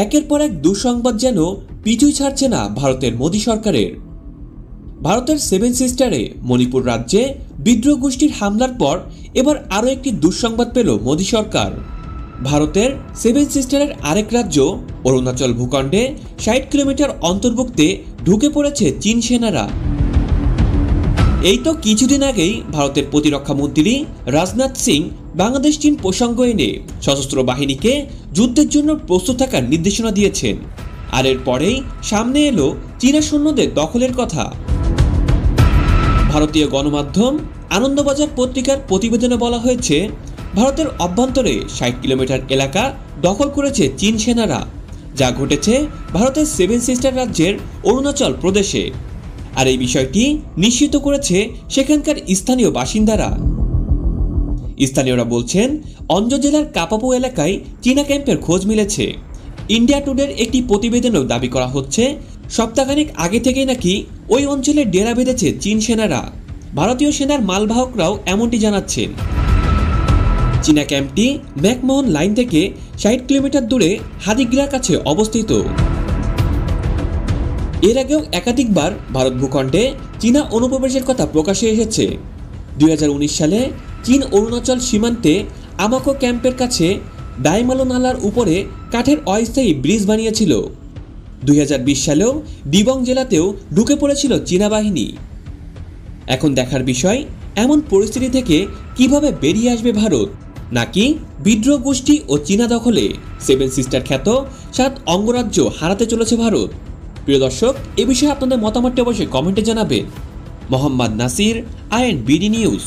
একের পর এক দুঃসংবাদ যেন পিছুই ছাড়ছে না ভারতের মোদী সরকারের। ভারতের সেভেন সিস্টারে মণিপুর রাজ্যে বিদ্রোহ গোষ্ঠীর হামলার পর এবার আরও একটি দুঃসংবাদ পেল মোদী সরকার। ভারতের সেভেন সিস্টারের আরেক রাজ্য অরুণাচল ভূখণ্ডে ৬০ কিলোমিটার অন্তর্ভুক্তে ঢুকে পড়েছে চীন সেনারা। এই তো কিছুদিন আগেই ভারতের প্রতিরক্ষা মন্ত্রী রাজনাথ সিং বাংলাদেশ চীন প্রসঙ্গ এনে সশস্ত্র বাহিনীকে যুদ্ধের জন্য প্রস্তুত থাকার নির্দেশনা দিয়েছেন। আর এরপরেই সামনে এলো চীনা সৈন্যদের দখলের কথা। ভারতীয় গণমাধ্যম আনন্দবাজার পত্রিকার প্রতিবেদনে বলা হয়েছে, ভারতের অভ্যন্তরে ৬০ কিলোমিটার এলাকা দখল করেছে চীন সেনারা, যা ঘটেছে ভারতের সেভেন সিস্টার রাজ্যের অরুণাচল প্রদেশে। আর এই বিষয়টি নিশ্চিত করেছে সেখানকার স্থানীয় বাসিন্দারা। স্থানীয়রা বলছেন, অঞ্জ জেলার কাপাপু এলাকায় চীনা ক্যাম্পের খোঁজ মিলেছে। ইন্ডিয়া টুডের একটি প্রতিবেদনেও দাবি করা হচ্ছে, সপ্তাহখানেক আগে থেকেই নাকি ওই অঞ্চলে ডেরা বেঁধেছে চীন সেনারা। ভারতীয় সেনার মালবাহকরাও এমনটি জানাচ্ছেন। চীনা ক্যাম্পটি ম্যাকমোহন লাইন থেকে ৬০ কিলোমিটার দূরে হাদিগ্রার কাছে অবস্থিত। এর আগেও একাধিকবার ভারত ভূখণ্ডে চীনা অনুপ্রবেশের কথা প্রকাশে এসেছে। ২০১৯ সালে চীন অরুণাচল সীমান্তে আমাকো ক্যাম্পের কাছে ডাইমালো নালার উপরে কাঠের অস্থায়ী ব্রিজ বানিয়েছিল। ২০২০ সালেও দিবং জেলাতেও ঢুকে পড়েছিল চীনা বাহিনী। এখন দেখার বিষয়, এমন পরিস্থিতি থেকে কিভাবে বেরিয়ে আসবে ভারত, নাকি বিদ্রোহ গোষ্ঠী ও চীনা দখলে সেভেন সিস্টার খ্যাত ৭ অঙ্গরাজ্য হারাতে চলেছে ভারত। প্রিয় দর্শক, এ বিষয়ে আপনাদের মতামতটি অবশ্যই কমেন্টে জানাবেন। Mohammad Nasir, INBD news.